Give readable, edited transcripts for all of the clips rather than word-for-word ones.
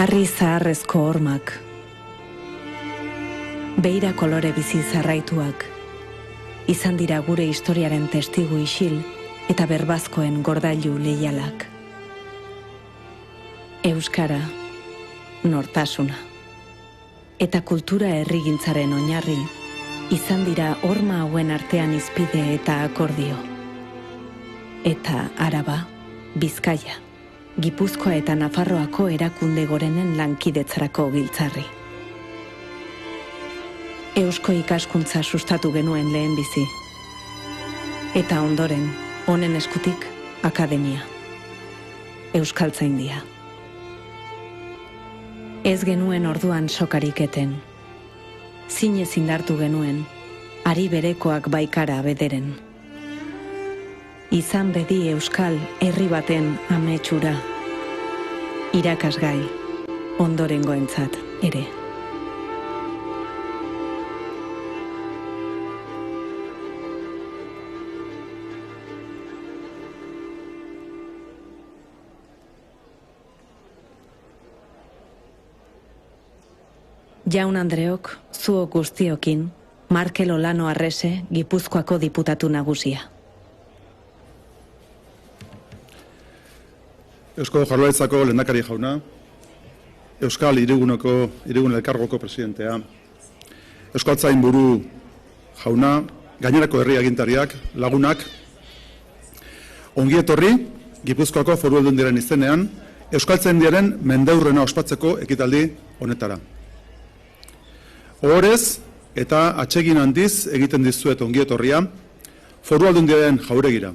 Harri zaharrezko hormak, beira kolore bizi zarraituak, izan dira gure historiaren testigu isil eta berbazkoen gordailu leialak. Euskara, nortasuna, eta kultura herrigintzaren oinarri, izan dira horma hauen artean izpide eta akordio. Eta Araba, Bizkaia, Gipuzkoa eta Nafarroako erakunde gorenen lankidetzarako giltzarri. Eusko ikaskuntza sustatu genuen lehenbizi. Eta ondoren, honen eskutik, akademia. Euskaltzaindia. Ez genuen orduan sokarik eten. Zinez indartu genuen, ari berekoak baikara bederen. Izan bedi euskal herri baten ametsura. Irakasgai, ondorengoentzat ere. Jaun Andreok, zuok guztiokin, Markel Olano Arrese, Gipuzkoako diputatu nagusia. Eusko Jaurlaritzako lehendakari jauna, Euskal Hirigun Elkargoko presidentea, Euskaltzainburu jauna, gainerako herri agintariak, lagunak, ongi etorri Gipuzkoako Foru Aldundiaren izenean, Euskaltzaindiaren mendeurrena ospatzeko ekitaldi honetara. Ohorez eta atsegin handiz egiten dizuet ongi etorria Foru Aldundiaren jauregira.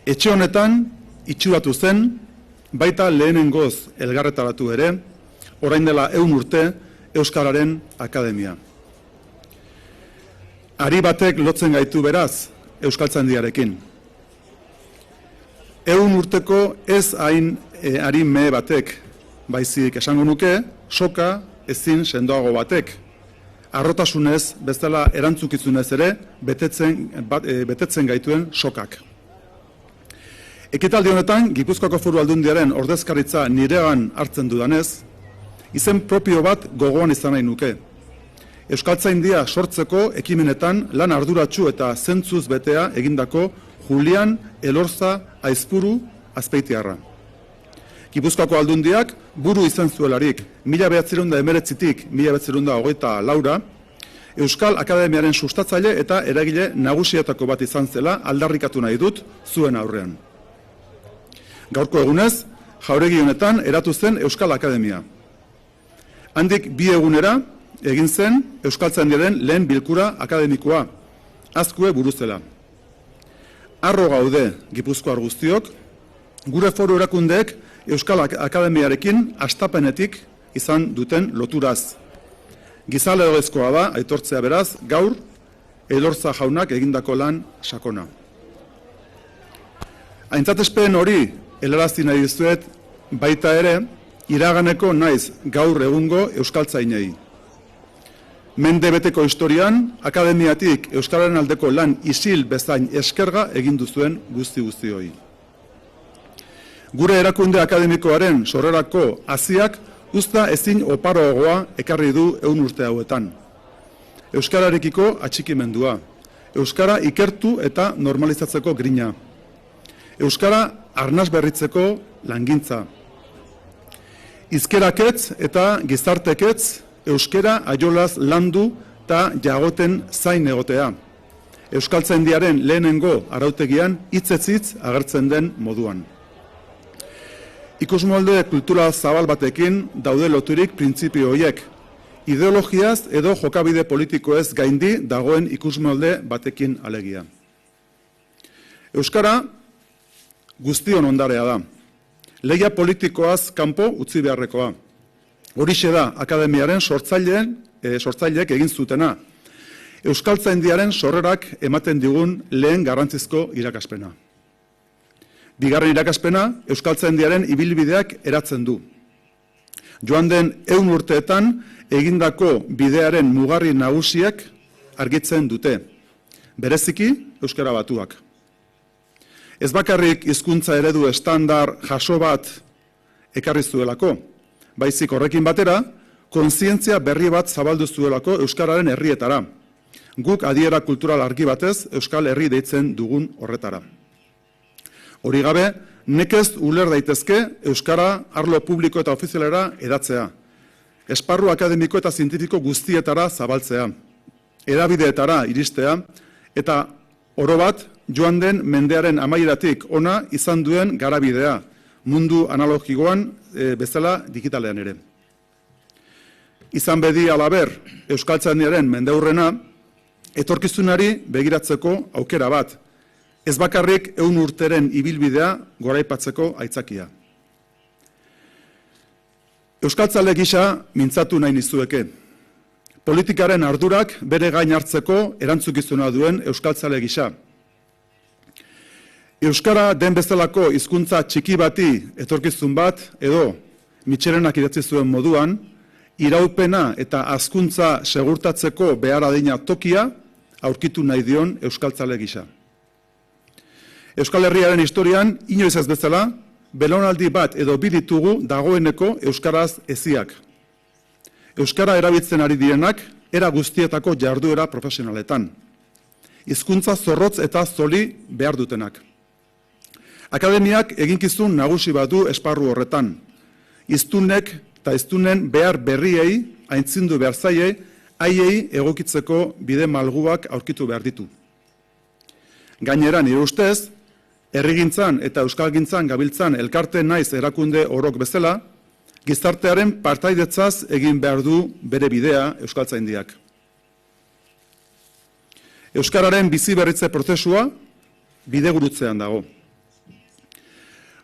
Etxe honetan itxuratu zen, baita lehenengoz elgarretaratu ere, orain dela 100 urte Euskararen Akademia. Ari batek lotzen gaitu beraz Euskaltzaindiarekin. 100 urteko ez hain ari mehe batek, baizik esango nuke, soka ezin sendoago batek. Arrotasunez, bezala erantzukizunez ere, betetzen gaituen sokak. Ekitaldi honetan, Gipuzkoako Foru Aldundiaren ordezkaritza nirean hartzen dudanez, izen propio bat gogoan izan nahi nuke. Euskaltzaindia sortzeko ekimenetan lan arduratsu eta zentzuz betea egindako Julian Elorza Aizpuru Azpeitiarra. Gipuzkoako Aldundiak buru izan zuelarik 1919-tik 1924 Euskal Akademiaren sustatzaile eta eragile nagusietako bat izan zela aldarrikatu nahi dut zuen aurrean. Gaurko egunez, jauregi honetan eratu zen Euskal Akademia. Handik 2 egunera egin zen Euskaltzaindiaren lehen bilkura akademikoa, azkue buruzela. Harro gaude Gipuzkoar guztiok, gure foru erakundeek Euskal Akademiarekin hastapenetik izan duten loturaz. Gizalegezkoa da, aitortzea beraz, gaur Elorza jaunak egindako lan sakona. Aintzatespen hori helarazi nahi dizuet baita ere, iraganeko naiz gaur egungo euskaltzainei. Mende beteko historian, akademiatik euskararen aldeko lan isil bezain eskerga egin duzuen guzti-guztioi. Gure erakunde akademikoaren sorrerako haziak uzta ezin oparoagoa ekarri du 100 urte hauetan. Euskararekiko atxikimendua, euskara ikertu eta normalizatzeko grina, euskara arnaz berritzeko langintza, hizkeraketz eta gizarteketz euskara aiolaz landu eta jagoten zain egotea, Euskaltzaindiaren lehenengo arautegian hitz agertzen den moduan. Ikusmolde kultura zabal batekin daude loturik printzipio horiek, ideologiaz edo jokabide politikoez gaindi dagoen ikusmolde batekin alegia. Euskara guztion ondarea da. Lehia politikoaz kanpo utzi beharrekoa. Horixe da akademiaren sortzaileek egin zutena. Euskaltzaindiaren sorrerak ematen digun lehen garrantzizko irakaspena. Bigarren irakaspena, Euskaltzaindiaren ibilbideak eratzen du. Joan den 100 urteetan egindako bidearen mugarri nagusiak argitzen dute. Bereziki, euskara batuak. Ez bakarrik hizkuntza eredu estandar jaso bat ekarri zuelako, baizik horrekin batera, kontzientzia berri bat zabaldu zuelako euskararen herrietara. Guk adiera kultural argi batez Euskal Herri deitzen dugun horretara. Hori gabe, nekez uler daitezke euskara arlo publiko eta ofizialera edatzea. Esparru akademiko eta zientifiko guztietara zabaltzea. Hedabideetara iristea eta orobat joan den mendearen amaieratik ona izan duen garabidea, mundu analogikoan bezala digitalean ere. Izan bedi alaber euskaltzaindiaren mendeurrena, etorkizunari begiratzeko aukera bat, ez bakarrik 100 urteren ibilbidea goraipatzeko aitzakia. Euskaltzale gisa mintzatu nahi nizueke. Politikaren ardurak bere gain hartzeko erantzukizuna duen euskaltzale gisa. Euskara den bezalako hizkuntza txiki bati etorkizun bat edo Mitxelenak idatzi zuen moduan, iraupena eta hazkuntza segurtatzeko behar adina tokia aurkitu nahi dion euskaltzale gisa. Euskal Herriaren historian, inoiz ez bezala, belaunaldi bat edo bi ditugu dagoeneko euskaraz eziak. Euskara erabiltzen ari direnak, era guztietako jarduera profesionaletan. Hizkuntza zorrotz eta zoli behar dutenak. Akademiak eginkizun nagusi bat du esparru horretan. Hiztunek eta hiztunen behar berriei, aintzindu behar zaiei, haiei egokitzeko bide malguak aurkitu behar ditu. Gainera, nire ustez, herrigintzan eta euskalgintzan gabiltzan elkarte naiz erakunde orok bezala, gizartearen partaidetzaz egin behar du bere bidea euskaltzaindiak. Euskararen bizi berritze prozesua bidegurutzean dago.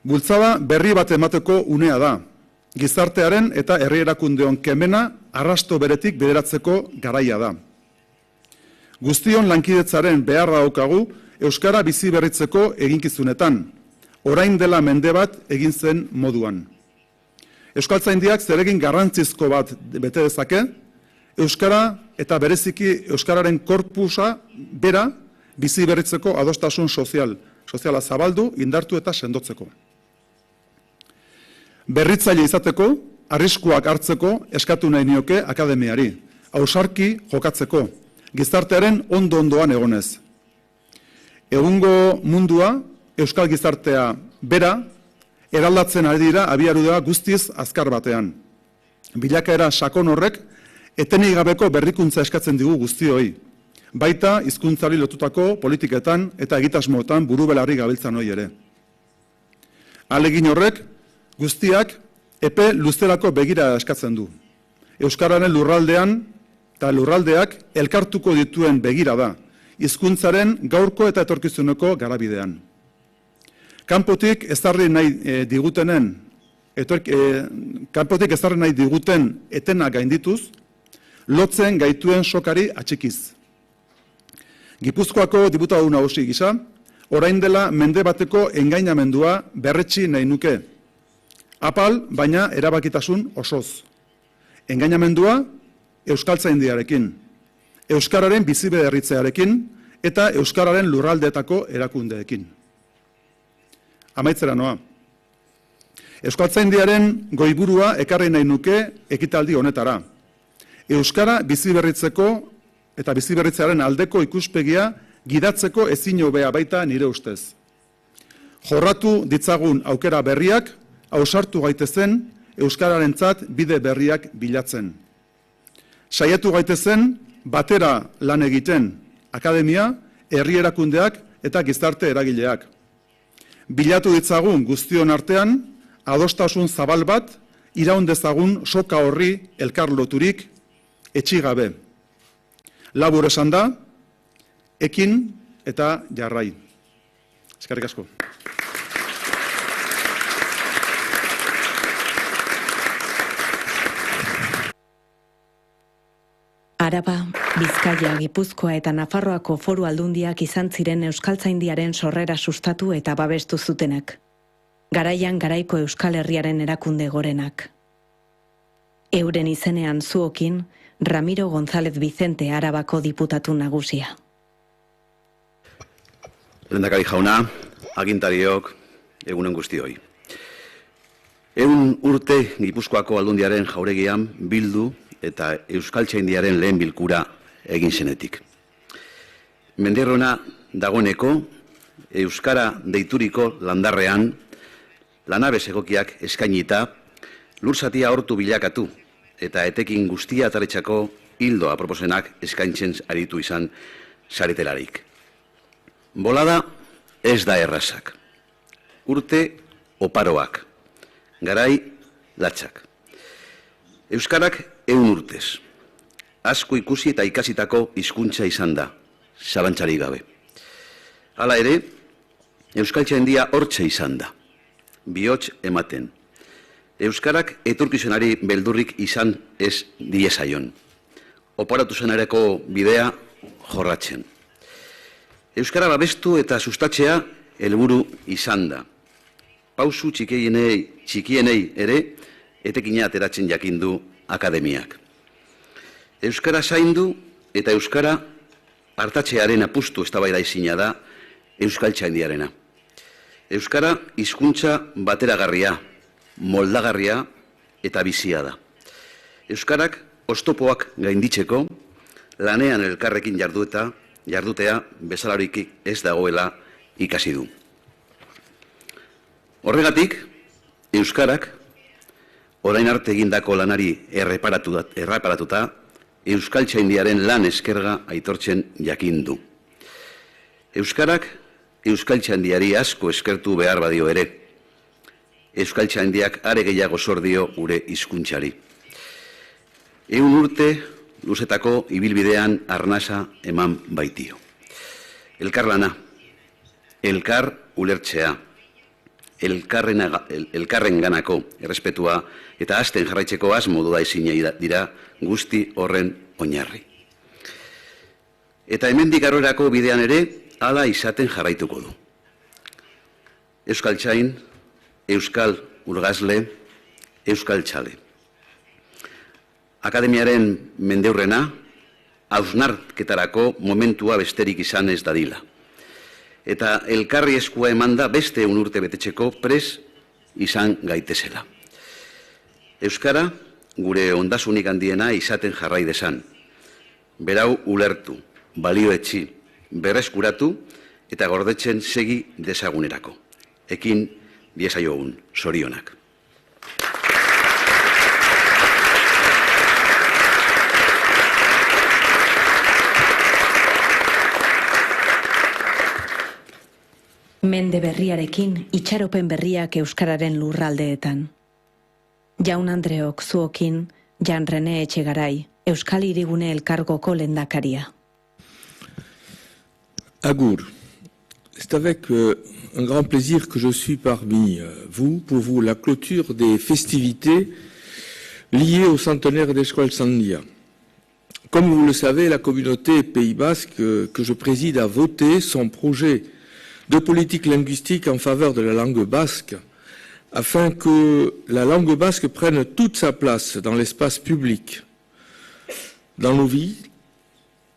Bultzada berri bat emateko unea da, gizartearen eta herri erakundeon kemena arrasto beretik bideratzeko garaia da. Guztion lankidetzaren beharra daukagu euskara bizi berritzeko eginkizunetan, orain dela mende bat egin zen moduan. Euskaltzaindiak zeregin garrantzizko bat bete dezake, euskara eta bereziki euskararen korpusa bera bizi berritzeko adostasun soziala zabaldu, indartu eta sendotzeko. Berritzaile izateko, arriskuak hartzeko eskatu nahi nioke akademiari, ausarki jokatzeko, gizartearen ondo-ondoan egonez. Egungo mundua, euskal gizartea bera, eraldatzen ari dira abiadura guztiz azkar batean. Bilakaera sakon horrek, etenik gabeko berrikuntza eskatzen digu guztioi, baita hizkuntzari lotutako politiketan eta egitasmoetan burubelarri gabiltzan hori ere. Ahalegin horrek, guztiak epe luzerako begira eskatzen du. Euskararen lurraldean eta lurraldeak elkartuko dituen begira da, hizkuntzaren gaurko eta etorkizuneko garabidean. Kanpotik ezarri nahi diguten etena gaindituz, lotzen gaituen sokari atxikiz. Gipuzkoako diputatu nagusi gisa, orain dela mende bateko engainamendua berretsi nahi nuke. Apal, baina erabakitasun osoz. Engainamendua euskaltzaindiarekin, euskararen biziberritzearekin eta euskararen lurraldeetako erakundeekin. Amaitzera noa. Euskaltzaindiaren goiburua ekarri nahi nuke ekitaldi honetara. Euskara biziberritzeko eta biziberritzearen aldeko ikuspegia gidatzeko ezin hobea baita nire ustez. Jorratu ditzagun aukera berriak, ausartu gaitezen euskararentzat bide berriak bilatzen. Saiatu gaitezen batera lan egiten, akademia, herri erakundeak eta gizarte eragileak. Bilatu ditzagun guztion artean, adostasun zabal bat, iraun dezagun soka horri elkar loturik, etxigabe. Labur esan da, ekin eta jarrai. Eskerrik asko. Araba, Bizkaia, Gipuzkoa eta Nafarroako foru aldundiak izan ziren euskaltzaindiaren sorrera sustatu eta babestu zutenak. Garaian garaiko Euskal Herriaren erakunde gorenak. Euren izenean zuokin, Ramiro González Vicente Arabako diputatu nagusia. Lehendakari jauna, agintariok, egunen guztioi. Ehun urte Gipuzkoako Aldundiaren jauregian bildu eta Euskaltzaindiaren lehen bilkura egin zenetik. Mendiarrona dagoeneko Euskara deituriko landarrean lanabes egokiak eskainita lurzatia hortu bilakatu eta etekin guztia ataretzako hildo aproposenak eskaintzen aritu izan saretelarik. Bolada ez da errazak. Urte oparoak. Garai latzak. Euskarak 100 urtez. Asko ikusi eta ikasitako hizkuntza izan da, zalantzarik gabe. Hala ere, Euskaltzaindia hortxe izan da. Bihotz ematen. Euskarak etorkizunari beldurrik izan ez diezaion. Oparatu zenerako bidea jorratzen. Euskara babestu eta sustatzea helburu izan da. Pausu txikienei ere etekina ateratzen jakindu akademiak. Euskara zaindu eta Euskara hartatzearen apustu eztabaida ezina da Euskaltzaindiarena. Euskara hizkuntza bateragarria, moldagarria eta bizia da. Euskarak oztopoak gainditzeko lanean elkarrekin jardutea bezalarik ez dagoela ikasi du. Horregatik, Euskarak orain arte egindako lanari erreparatuta Euskaltzaindiaren lan eskerga aitortzen jakin du. Euskarak Euskaltzaindiari asko eskertu behar badio ere. Euskaltzaindiak are gehiago zor dio gure hizkuntzari. 100 urte luzetako ibilbidean arnasa eman baitio. Elkarlana, elkar ulertzea, elkarrenganako errespetua eta hasten jarraitzeko asmo duda ezinei dira guzti horren oinarri. Eta hemendik aurrerako bidean ere hala izaten jarraituko du. Euskaltzain, euskal urgazle, euskaltzale. Akademiaren mendeurrena hausnarketarako momentua besterik izan ez dadila. Eta elkarri eskua emanda beste 100 urte betetzeko pres izan gaitezela. Euskara gure ondasunik handiena izaten jarrai desan. Berau ulertu, balioetsi, berreskuratu eta gordetzen segi desagunerako. Ekin diezaiogun, zorionak. Mende berriarekin itxaropen berriak euskararen lurraldeetan. Jaun Andreok zuokin, Jan Rene Etxegarai, Euskal Hirigune Elkargoko lehendakaria. Agur, c'est avec un grand plaisir que je suis parmi vous pour la clôture des festivités liées au centenaire d'Euskaltzaindia. Comme vous le savez, la communauté Pays Basque que je préside a voté son projet de politique linguistique en faveur de la langue basque, afin que la langue basque prenne toute sa place dans l'espace public, dans nos vies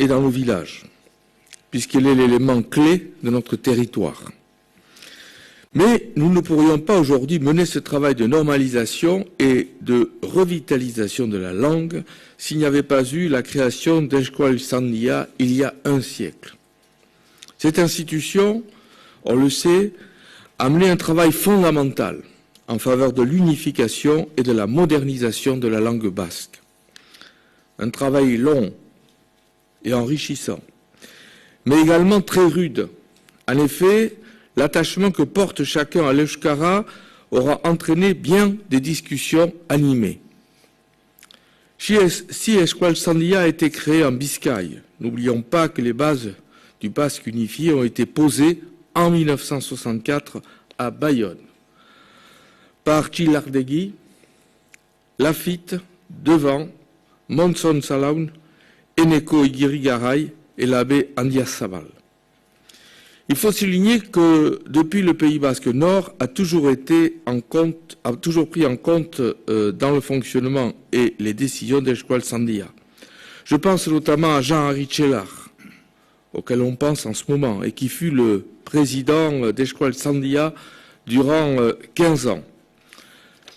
et dans nos villages, puisqu'elle est l'élément clé de notre territoire. Mais nous ne pourrions pas aujourd'hui mener ce travail de normalisation et de revitalisation de la langue s'il n'y avait pas eu la création d'Euskaltzaindia il y a un siècle. Cette institution, on le sait, a mené un travail fondamental en faveur de l'unification et de la modernisation de la langue basque. Un travail long et enrichissant, mais également très rude. En effet, l'attachement que porte chacun à l'Euskara aura entraîné bien des discussions animées. Si Euskaltzaindia a été créé en Biscaye, n'oublions pas que les bases du basque unifié ont été posées en 1964 à Bayonne, par Txilardegi, Lafitte, Devant, Monson Salaun, Eneko Igirigaray et l'abbé Andiazabal. Il faut souligner que depuis le Pays Basque Nord a toujours pris en compte dans le fonctionnement et les décisions d'Euskaltzaindia. Je pense notamment à Jean-Henri Tchellar, auquel on pense en ce moment, et qui fut le président d'Euskaltzaindia durant 15 ans.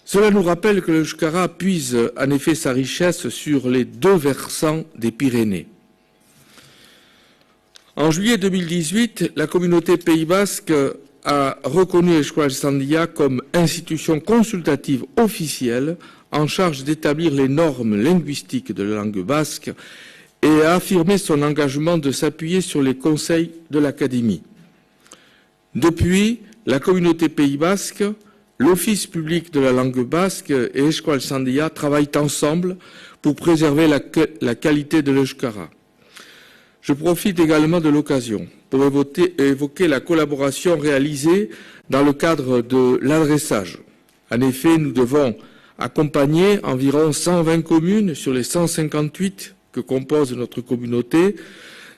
Cela nous rappelle que l'Euskara puise en effet sa richesse sur les deux versants des Pyrénées. En juillet 2018, la communauté Pays Basque a reconnu Euskaltzaindia comme institution consultative officielle en charge d'établir les normes linguistiques de la langue basque et a affirmé son engagement de s'appuyer sur les conseils de l'Académie. Depuis, la communauté Pays Basque, l'Office public de la langue basque et Euskaltzaindia travaillent ensemble pour préserver la qualité de l'Euskara. Je profite également de l'occasion pour évoquer la collaboration réalisée dans le cadre de l'adressage. En effet, nous devons accompagner environ 120 communes sur les 158 que compose notre communauté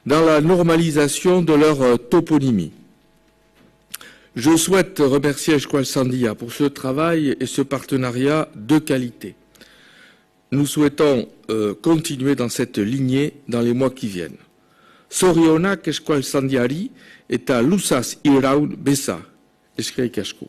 dans la normalisation de leur toponymie. Je souhaite remercier Euskaltzaindia pour ce travail et ce partenariat de qualité. Nous souhaitons continuer dans cette lignée dans les mois qui viennent. Zorionak Euskaltzaindiari eta luzaz iraun beza. Eskerrik asko.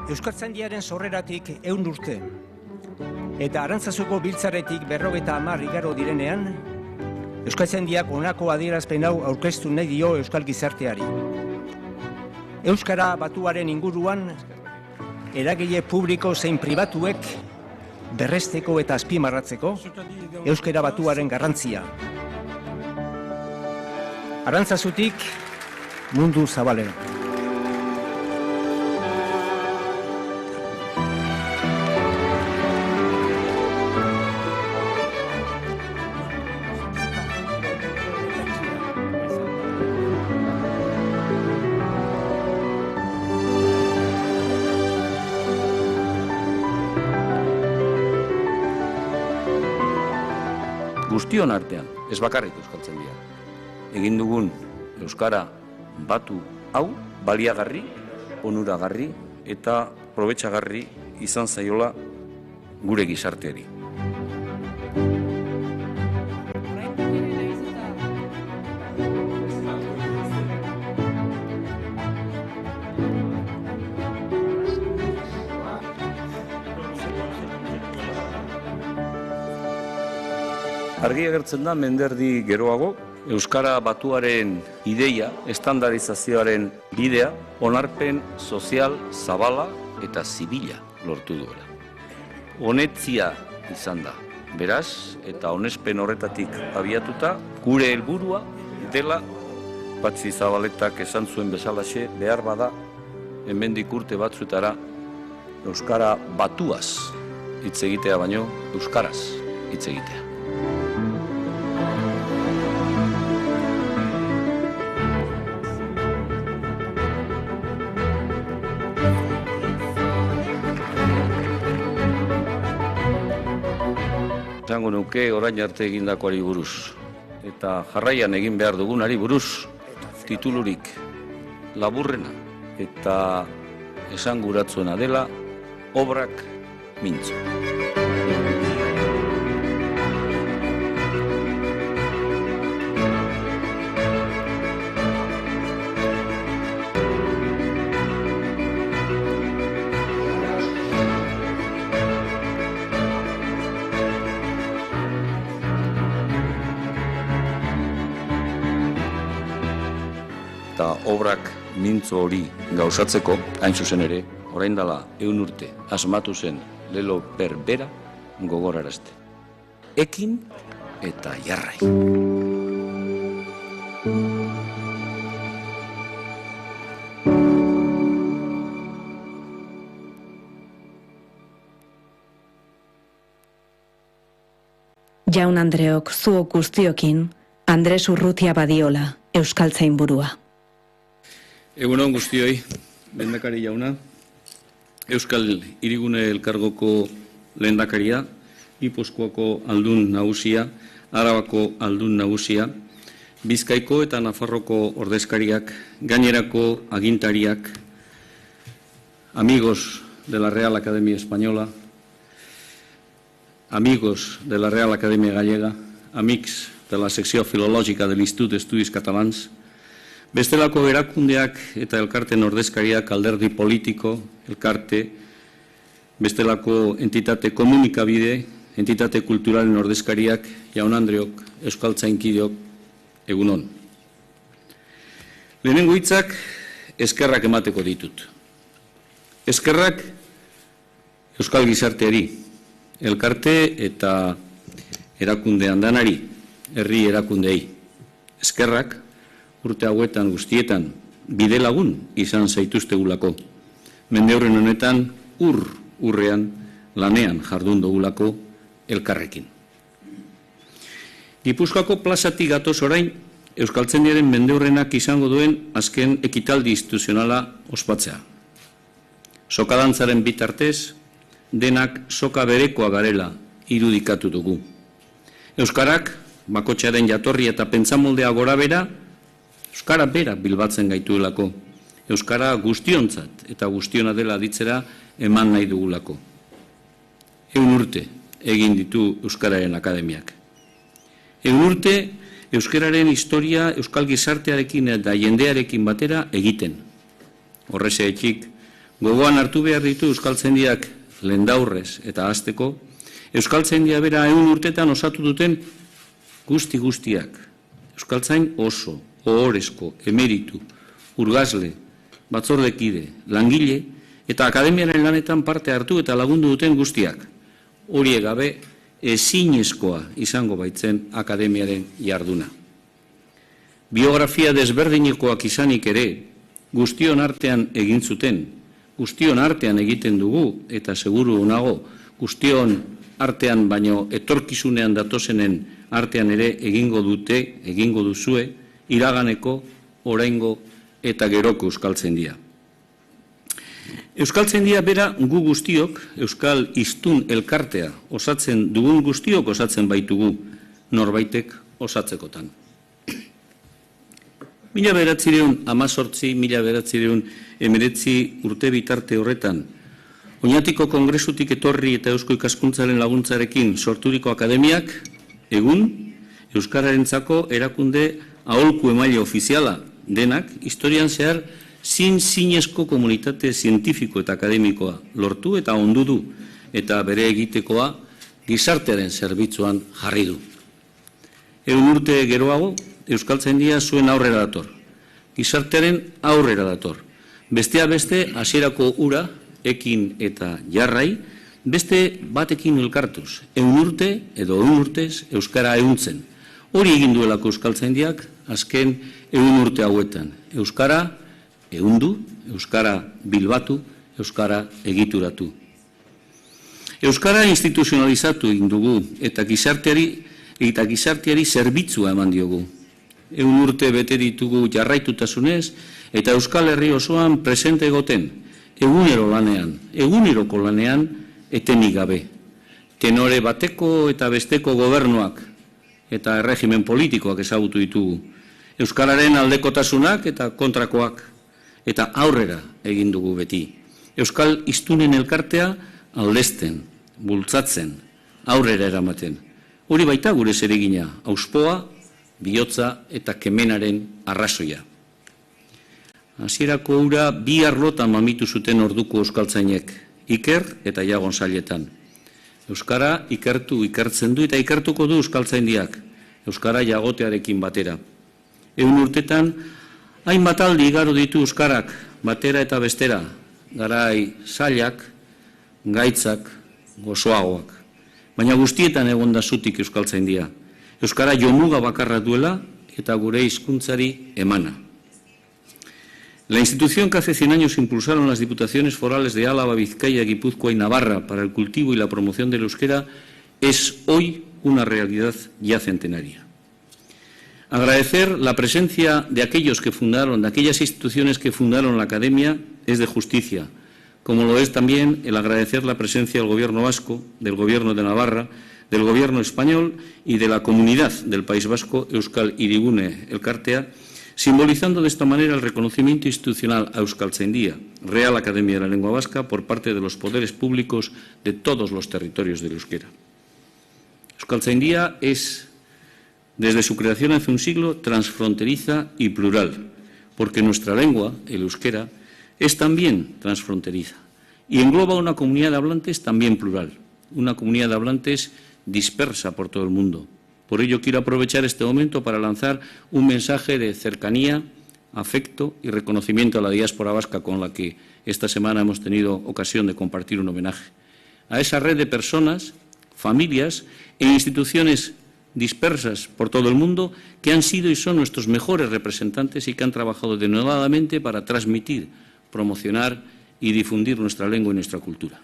Euskaltzaindiaren sorreratik 100 urte. Eta Arantzazuko biltzaretik 50 igaro direnean, Euskaltzaindiak honako adierazpen hau aurkeztu nahi dio euskal gizarteari. Euskara batuaren inguruan, eragile publiko zein pribatuek berresteko eta azpimarratzeko euskara batuaren garrantzia. Arantzazutik mundu zabalera. Guztion artean, ez bakarrik Euskaltzaindia. Egin dugun euskara batu hau baliagarri, onuragarri eta probetxagarri izan zaiola gure gizarteari. Argi agertzen da menderdi geroago, euskara batuaren ideia, estandarizazioaren bidea, onarpen sozial, zabala eta zibila lortu duela. Honetzia izan da. Beraz, eta onespen horretatik abiatuta, gure helburua dela, Patxi Zabaletak esan zuen bezalaxe, behar bada, hemendik urte batzuetara, euskara batuaz hitz egitea baino, euskaraz hitz egitea. Zango nuke orain arte egindakoari buruz. Eta jarraian egin behar dugunari buruz, titulurik laburrena eta esanguratsuena dela obrak mintzo. Eta obrak mintzo hori gauzatzeko, hain zuzen ere, orain dela 100 urte asmatu zen lelo berbera gogorarazte. Ekin eta jarrai. Jaun Andreok, zuok guztiokin, Andres Urrutia Badiola, Euskaltzainburua. Egunon guztioi, lehendakari jauna, Euskal Hirigune Elkargoko lehendakaria, Gipuzkoako aldun nagusia, Arabako aldun nagusia, Bizkaiko eta Nafarroko ordezkariak, gainerako agintariak, amigos de la Real Academia Española, amigos de la Real Academia Gallega, amics de la secció filològica de l'Institut d'Estudis Catalans, bestelako erakundeak eta elkarten ordezkariak, alderdi politiko, elkarte, bestelako entitate komunikabide, entitate kulturalen ordezkariak, jaun-andreok, euskaltzainkideok, egunon. Lehenengo hitzak eskerrak emateko ditut. Eskerrak euskal gizarteari, elkarte eta erakundean danari, herri erakundei. Eskerrak urte hauetan guztietan bide lagun izan zaituztegulako. Mendeurren honetan urrean lanean jardun dugulako elkarrekin. Gipuzkoako plazatik gatoz orain Euskaltzaindiaren mendeurrenak izango duen azken ekitaldi instituzionala ospatzea. Sokadantzaren bitartez, denak soka berekoa garela irudikatu dugu. Euskarak, bakotxearen jatorri eta pentsamoldea gora bera, euskara bera bilbatzen gaituelako. Euskara guztiontzat eta guztiona dela ditzera eman nahi dugulako. 100 urte egin ditu Euskararen Akademiak. 100 urte euskararen historia euskal gizartearekin eta jendearekin batera egiten. Horrexeetik, gogoan hartu behar ditu euskaltzaindiak lehendaurrez eta hasteko, euskaltzaindia bera 100 urtetan osatu duten guztiak. Euskaltzain oso, ohorezko, emeritu, urgazle, batzordekide, langile eta akademiaren lanetan parte hartu eta lagundu duten guztiak. Horiek gabe ezinezkoa izango baitzen akademiaren jarduna. Biografia desberdinekoak izanik ere, guztion artean egin zuten, guztion artean egiten dugu, eta seguru nago, guztion artean baino etorkizunean datozenen artean ere egingo duzue, iraganeko, oraingo eta geroko euskaltzaindia. Euskaltzaindia bera gu guztiok, euskal hiztun elkartea osatzen dugun guztiok osatzen baitugu, norbaitek osatzekotan. 1918-1919 urte bitarte horretan, Oñatiko Kongresutik etorri eta Eusko Ikaskuntzaren laguntzarekin sorturiko akademiak, egun, euskararentzako erakunde aholku emaile ofiziala denak, historian zehar, zinezko komunitate zientifiko eta akademikoa lortu eta ondu du, eta bere egitekoa gizartearen zerbitzuan jarri du. 100 urte geroago, euskaltzaindia zuen aurrera dator. Gizartearen aurrera dator. Bestea beste, hasierako ura, ekin eta jarrai, beste batekin elkartuz. 100 urte edo 100 urtez euskara ehuntzen. Hori egin duelako euskaltzaindiak azken 100 urte hauetan. Euskara ehundu, euskara bilbatu, euskara egituratu. Euskara instituzionalizatu egin dugu eta gizarteari zerbitzua eman diogu. 100 urte bete ditugu jarraitutasunez eta Euskal Herri osoan presente egoten, eguneroko lanean etenik gabe. Tenore bateko eta besteko gobernuak eta erregimen politikoak ezagutu ditugu. Euskararen aldekotasunak eta kontrakoak eta aurrera egin dugu beti. Euskal hiztunen elkartea aldesten, bultzatzen, aurrera eramaten. Hori baita gure zeregina, auspoa, bihotza eta kemenaren arrazoia. Hasierako ura 2 arlotan mamitu zuten orduko euskaltzainek, Iker eta Jagon Sailetan. Euskara ikertzen du eta ikertuko du euskaltzaindiak, euskara jagotearekin batera. 100 urtetan, hainbat aldi igaro ditu euskarak, batera eta bestera, garai zailak, gaitzak, gozoagoak. Baina guztietan egon da zutik euskaltzaindia. Euskara jomuga bakarra duela eta gure hizkuntzari emana. La institución que hace 100 años impulsaron las diputaciones forales de Álava, Vizcaya, Guipúzcoa y Navarra para el cultivo y la promoción del euskera es hoy una realidad ya centenaria. Agradecer la presencia de aquellos que fundaron, de aquellas instituciones que fundaron la Academia, es de justicia, como lo es también el agradecer la presencia del Gobierno vasco, del Gobierno de Navarra, del Gobierno español y de la Comunidad del País Vasco, Euskal Hirigune Elkartea, simbolizando de esta manera el reconocimiento institucional a Euskaltzaindia, Real Academia de la Lengua Vasca, por parte de los poderes públicos de todos los territorios del euskera. Euskaltzaindia es, desde su creación hace un siglo, transfronteriza y plural, porque nuestra lengua, el euskera, es también transfronteriza y engloba una comunidad de hablantes también plural, una comunidad de hablantes dispersa por todo el mundo. Por ello quiero aprovechar este momento para lanzar un mensaje de cercanía, afecto y reconocimiento a la diáspora vasca con la que esta semana hemos tenido ocasión de compartir un homenaje. A esa red de personas, familias e instituciones dispersas por todo el mundo que han sido y son nuestros mejores representantes y que han trabajado denodadamente para transmitir, promocionar y difundir nuestra lengua y nuestra cultura.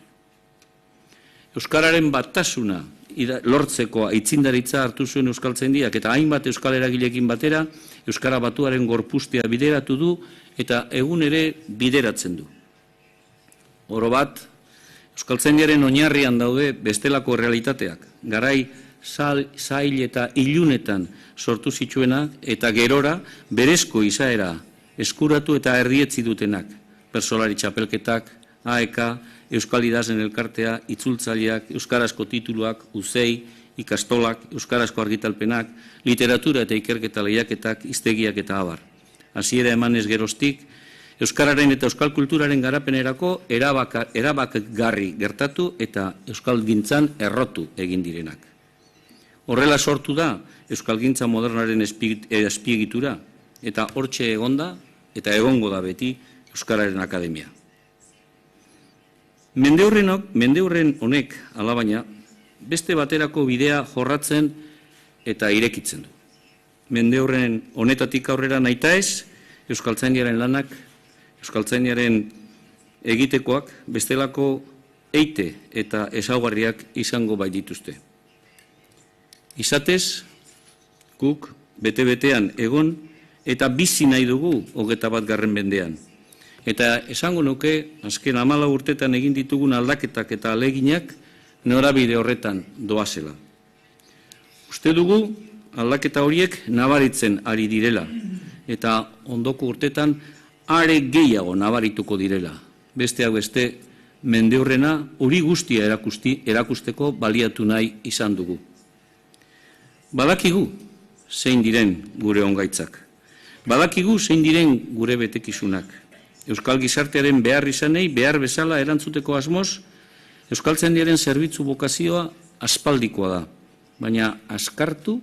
Euskararen batasuna lortzeko aitzindaritza hartu zuen Euskaltzaindiak eta hainbat euskal eragileekin batera Euskara batuaren gorpuztea bideratu du eta egun ere bideratzen du. Orobat, Euskaltzaindiaren oinarrian daude bestelako realitateak, garai zail eta ilunetan sortu zituenak eta gerora berezko izaera eskuratu eta erdietzi dutenak, bertsolari txapelketak, AEK, Euskal Idazlen Elkartea, itzultzaileak, euskarazko tituluak, uzei, ikastolak, euskarazko argitalpenak, literatura eta ikerketa lehiaketak, hiztegiak eta abar. Hasiera emanez geroztik, euskararen eta euskal kulturaren garapenerako erabakargarri gertatu eta euskalgintzan errotu egin direnak. Horrela sortu da euskalgintza modernaren azpiegitura eta hortxe egonda eta egongo da beti Euskararen Akademia. Mendeurren honek, alabaina, beste baterako bidea jorratzen eta irekitzen du. Mendeurren honetatik aurrera nahitaez, Euskaltzaindiaren lanak, Euskaltzaindiaren egitekoak, bestelako eite eta ezaugarriak izango baitituzte. Izatez, guk bete-betean egon eta bizi nahi dugu 21. mendean. Eta esango nuke, azken 14 urtetan egin ditugun aldaketak eta aleginak norabide horretan doazela. Uste dugu aldaketa horiek nabaritzen ari direla eta ondoko urtetan are gehiago nabarituko direla. Beste hau beste, mendeurrena hori guztia erakusteko baliatu nahi izan dugu. Badakigu zein diren gure ongaitzak. Badakigu zein diren gure betekizunak. Euskal gizartearen behar izanei behar bezala erantzuteko asmoz, Euskaltzaindiaren zerbitzu bokazioa aspaldikoa da, baina askartu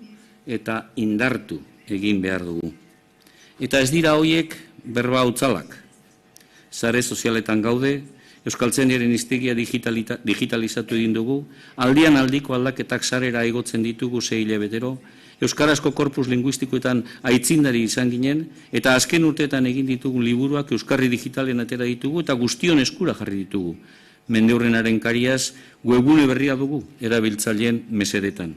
eta indartu egin behar dugu. Eta ez dira hoiek berba hutzalak. Sare sozialetan gaude, Euskaltzaindiaren hiztegia digitalizatu egin dugu, aldian aldiko aldaketak sarera igotzen ditugu 6 hilabetero, euskarazko korpus linguistikoetan aitzindari izan ginen, eta azken urteetan egin ditugun liburuak euskarri digitalen atera ditugu eta guztion eskura jarri ditugu. Mendeurrenaren kariaz webgune berria dugu erabiltzaileen mesedetan.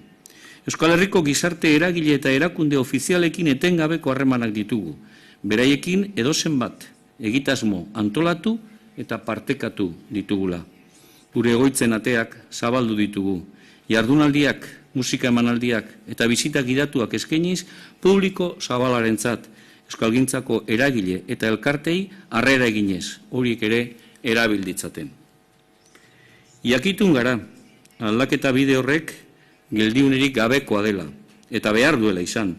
Euskal Herriko gizarte eragile eta erakunde ofizialekin etengabeko harremanak ditugu. Beraiekin edozen bat egitasmo antolatu eta partekatu ditugula. Gure egoitzen ateak zabaldu ditugu. Jardunaldiak, musika emanaldiak eta bizitak gidatuak eskainiz publiko zabalarentzat, euskalgintzako eragile eta elkartei harrera eginez, horiek ere erabilditzaten. Jakitun gara, aldaketa bide horrek geldiunerik gabekoa dela eta behar duela izan,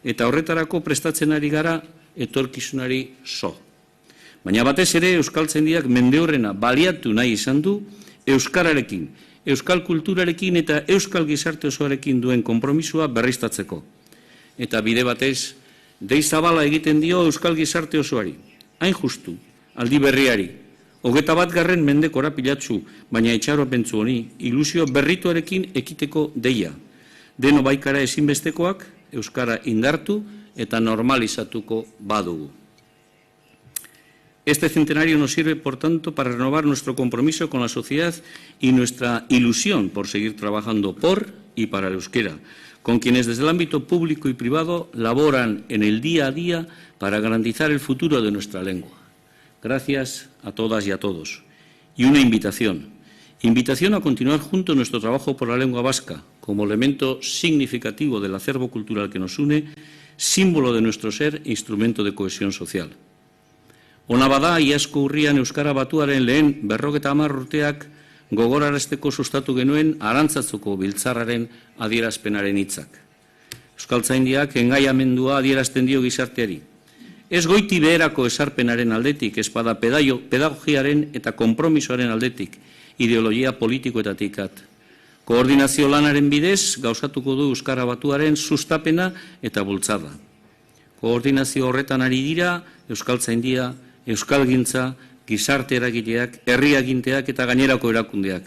eta horretarako prestatzen ari gara etorkizunari zo. Baina batez ere Euskaltzaindiak mendeurrena baliatu nahi izan du euskararekin, euskal kulturarekin eta euskal gizarte osoarekin duen konpromisoa berriztatzeko. Eta bide batez, dei zabala egiten dio euskal gizarte osoari, hain justu, aldi berriari, 21. mende korapilatsu, baina itxaropentsu honi, ilusio berrituarekin ekiteko deia. Deno baikara ezinbestekoak, euskara indartu eta normalizatuko badugu. Este centenario nos sirve, por tanto, para renovar nuestro compromiso con la sociedad y nuestra ilusión por seguir trabajando por y para el euskera, con quienes desde el ámbito público y privado laboran en el día a día para garantizar el futuro de nuestra lengua. Gracias a todas y a todos. Y una invitación. Invitación a continuar juntos nuestro trabajo por la lengua vasca, como elemento significativo del acervo cultural que nos une, símbolo de nuestro ser e instrumento de cohesión social. Ona bada, iazko urrian Euskara Batuaren lehen 50 urteak gogorarazteko sustatu genuen Arantzazuko biltzarraren adierazpenaren hitzak. Euskaltzaindiak engaiamendua adierazten dio gizarteari. Ez goiti beherako esarpenaren aldetik, ez bada pedagogiaren eta konpromisoaren aldetik, ideologia politikoetatik at. Koordinazio lanaren bidez gauzatuko du Euskara Batuaren sustapena eta bultzada. Koordinazio horretan ari dira Euskaltzaindia, Euskalgintza, gizarte eragileak, herri aginteak eta gainerako erakundeak.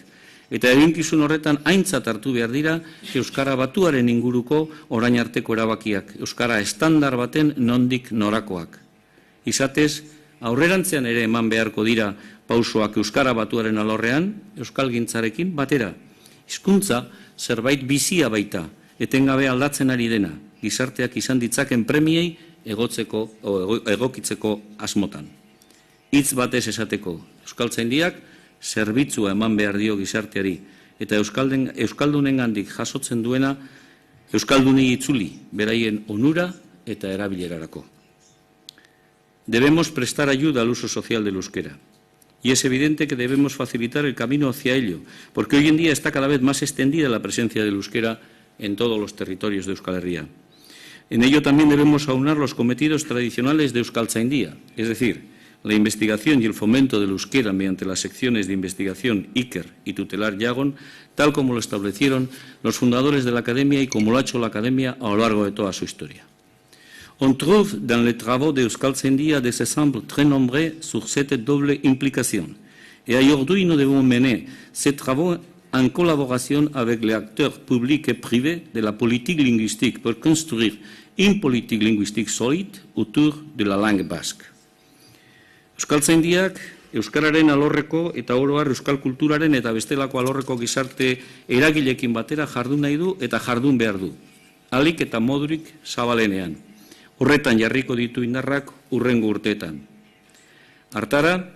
Eta eginkizun horretan aintzat hartu behar dira Euskara Batuaren inguruko orain arteko erabakiak, Euskara estandar baten nondik norakoak. Izatez, aurrerantzean ere eman beharko dira pausoak Euskara Batuaren alorrean, Euskalgintzarekin batera. Hizkuntza zerbait bizia baita, etengabe aldatzen ari dena, gizarteak izan ditzaken premiei egokitzeko asmotan. Hitz batez esateko, Euskaltzaindiak zerbitzua eman behar dio gizarteari, eta Euskaldunengandik jasotzen duena Euskalduni itzuli, beraien onura eta erabilerarako. Debemos prestar ayuda al uso social del euskera. Y es evidente que debemos facilitar el camino hacia ello, porque hoy en día está cada vez más extendida la presencia del euskera en todos los territorios de Euskal Herria. En ello también debemos aunar los cometidos tradicionales de Euskaltzaindia, es decir, la investigación y el fomento del euskera mediante las secciones de investigación Iker y tutelar Yagon, tal como lo establecieron los fundadores de la Academia y como lo ha hecho la Academia a lo largo de toda su historia. On trouve dans les travaux de Euskaltzaindia des exemples très nombreux sur cette double implication. Et aujourd'hui, nous devons mener ces travaux en collaboration avec les acteurs publics et privés de la politique linguistique pour construire une politique linguistique solide autour de la langue basque. Euskaltzaindiak euskararen alorreko eta oro har euskal kulturaren eta bestelako alorreko gizarte eragileekin batera jardun nahi du eta jardun behar du. Ahalik eta modurik zabalenean. Horretan jarriko ditu indarrak hurrengo urteetan. Hartara,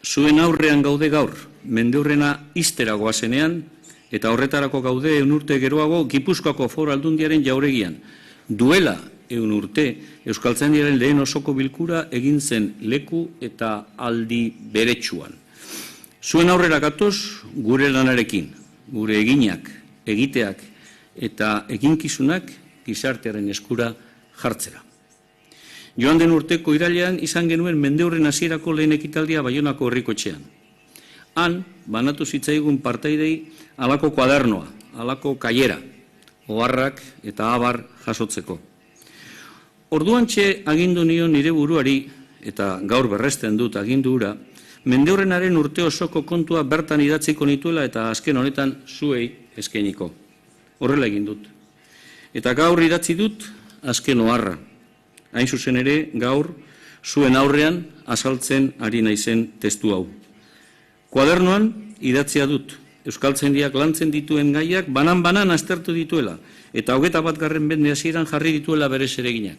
zuen aurrean gaude gaur, mendeurrena ixtera goazenean, eta horretarako gaude 1 urte geroago Gipuzkoako Foru Aldundiaren jauregian. Duela 1 urte, Euskaltzaindiaren lehen osoko bilkura egin zen leku eta aldi beretsuan. Zuen aurrera gatoz gure lanarekin, gure eginak, egiteak eta eginkizunak gizartearen eskura jartzera. Joan den urteko irailean izan genuen mendeurren hasierako lehen ekitaldia Baionako herrikotxean. Han, banatu zitzaigun partaidei halako kuadernoa, halako kaiera, oharrak eta abar jasotzeko. Orduantxe agindu nion nire buruari, eta gaur berresten dut agindu hura, mendeurrenaren urte osoko kontua bertan idatziko nituela eta azken honetan zuei eskainiko. Horrela egin dut. Eta gaur idatzi dut azken oharra. Hain zuzen ere, gaur, zuen aurrean azaltzen ari naizen testu hau. Kuadernoan idatzia dut, Euskaltzaindiak lantzen dituen gaiak banan-banan aztertu dituela, eta 21. mende hasieran jarri dituela bere zereginak.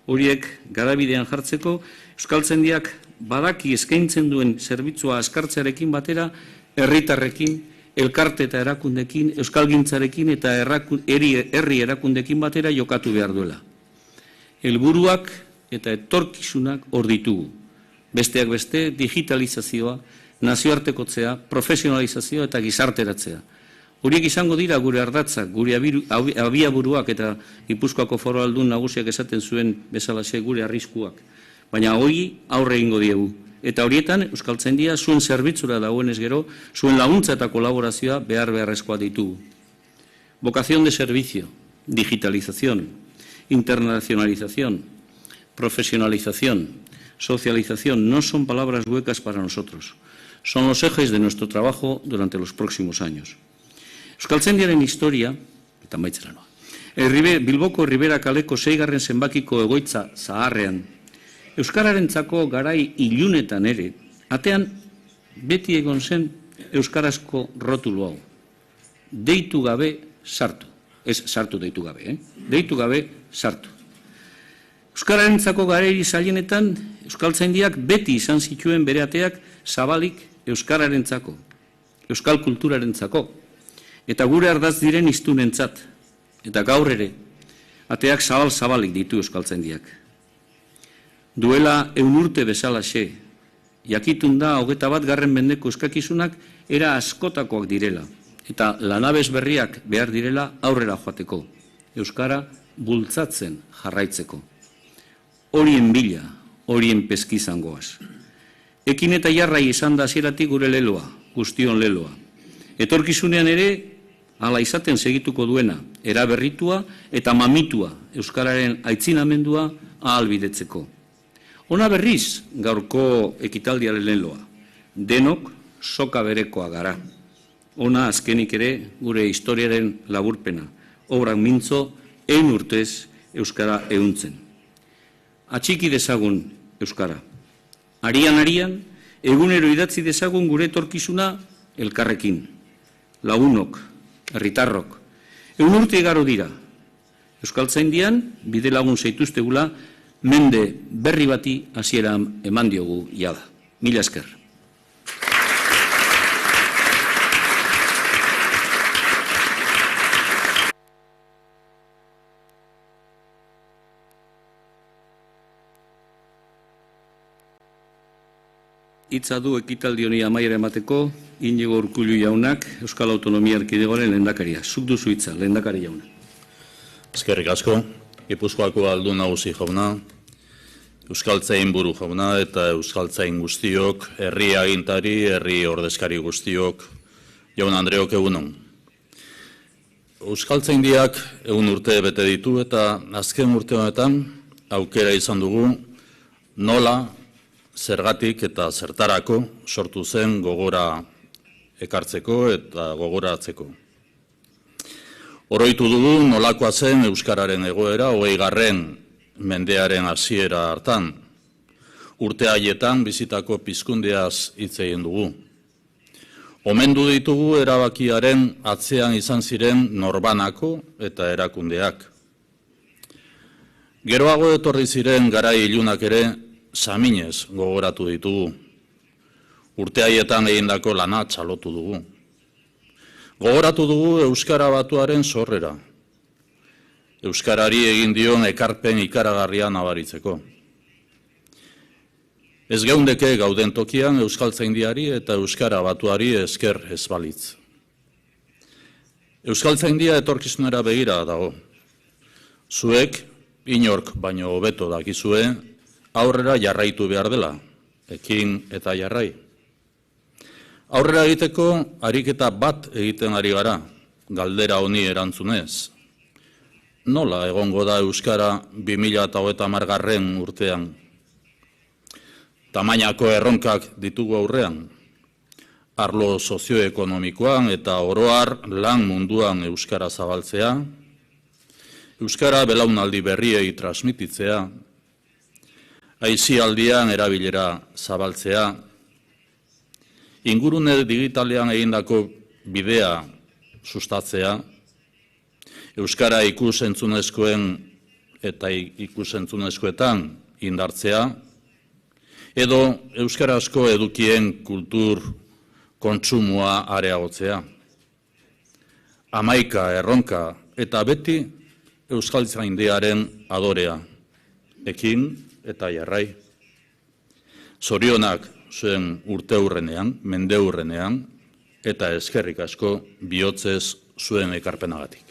Horiek garabidean jartzeko, Euskaltzaindiak badaki eskaintzen duen zerbitzua azkartzearekin batera, herritarrekin, elkarte eta erakundekin, euskalgintzarekin eta herri erakundekin batera jokatu behar duela. Helburuak eta etorkizunak hor ditugu. Besteak beste, digitalizazioa, nazioartekotzea, profesionalizazioa eta gizarteratzea. Horiek izango dira gure ardatzak, gure abiaburuak eta Gipuzkoako Foru Aldun nagusiak esaten zuen bezalaxe gure arriskuak. Baina hori aurre egingo diegu. Eta horietan, Euskaltzaindia zuen zerbitzura dagoenez gero, zuen laguntza eta kolaborazioa beharrezkoa ditugu. Vocación de servicio, digitalización, internacionalización, profesionalización, socialización, no son palabras huecas para nosotros. Son los ejes de nuestro trabajo durante los próximos años. Euskaltzaindiaren historia, eta maitzera noa, Bilboko Ribera kaleko 6. zenbakiko egoitza zaharrean, euskararentzako garai ilunetan ere, atean beti egon zen euskarazko rotulu hau. Deitu gabe sartu. Ez sartu deitu gabe, Deitu gabe sartu. Euskararentzako garai zailenetan, Euskaltzaindiak beti izan zituen bere ateak zabalik euskararentzako. euskal kulturarentzako, eta gure ardaz diren hiztunentzat, eta gaur ere, ateak zabal-zabalik ditu euskaltzaindiak. Duela 100 urte bezalaxe, jakitun da 21. mendeko euskakizunak era askotakoak direla, eta lanabes berriak behar direla aurrera joateko, euskara bultzatzen jarraitzeko. Horien bila, horien peskizan goaz. Ekin eta jarrai izan da hasieratik gure leloa, guztion leloa. Etorkizunean ere, hala izaten segituko duena, eraberritua eta mamitua euskararen aitzinamendua ahalbidetzeko. Ona berriz gaurko ekitaldiaren leloa, denok soka berekoa gara. Ona azkenik ere gure historiaren laburpena, obrak mintzo 100 urtez euskara ehuntzen. Atxiki dezagun euskara. Arian, egunero idatzi dezagun gure etorkizuna elkarrekin. Lagunok, herritarrok, 100 urte igaro dira. Euskaltzaindian bide lagun zaituztegula mende berri bati hasiera eman diogu jada. Mila esker. Hitza du ekitaldi honi amaiera emateko Inigo Urkullu jaunak, Euskal Autonomia Erkidegoaren lehendakaria. Zuk duzu hitza, lehendakari jauna. Eskerrik asko, Gipuzkoako aldun nagusi jauna, euskaltzain buru jauna eta euskaltzain guztiok, herri agintari, herri ordezkari guztiok, jaun Andreok egunon. Euskaltzaindiak 100 urte bete ditu eta azken urte honetan aukera izan dugu nola, zergatik eta zertarako sortu zen gogora ekartzeko eta gogoratzeko. Oroitu dugu nolakoa zen euskararen egoera 20. mendearen hasiera hartan. Urte haietan bizitako pizkundeaz hitz egin dugu. Omendu ditugu erabakiaren atzean izan ziren norbanako eta erakundeak. Geroago etorri ziren garai ilunak ere saminez gogoratu ditugu. Urte haietan egindako lana txalotu dugu. Gogoratu dugu Euskara Batuaren sorrera. Euskarari egin dion ekarpen ikaragarria nabaritzeko. Ez geundeke gauden tokian euskaltzaindiari eta Euskara Batuari esker ez balitz. Euskaltzaindia etorkizunera begira dago. Zuek, inork baino hobeto dakizue, aurrera jarraitu behar dela, ekin eta jarrai. Aurrera egiteko ariketa bat egiten ari gara, galdera honi erantzunez. Nola egongo da Euskara 2030 urtean? Tamainako erronkak ditugu aurrean. Arlo sozioekonomikoan eta oroar lan munduan Euskara zabaltzea, Euskara belaunaldi berriei transmititzea, aisialdian erabilera zabaltzea, ingurune digitalean egindako bidea sustatzea, Euskara ikusentzunezkoen eta ikusentzunezkoetan indartzea, edo euskarazko edukien kultur kontsumua areagotzea. 11 erronka eta beti euskaltzaindiaren adorea, ekin eta jarrai. Zorionak zuen urteurrenean, mendeurrenean, eta eskerrik asko bihotzez zuen ekarpenagatik.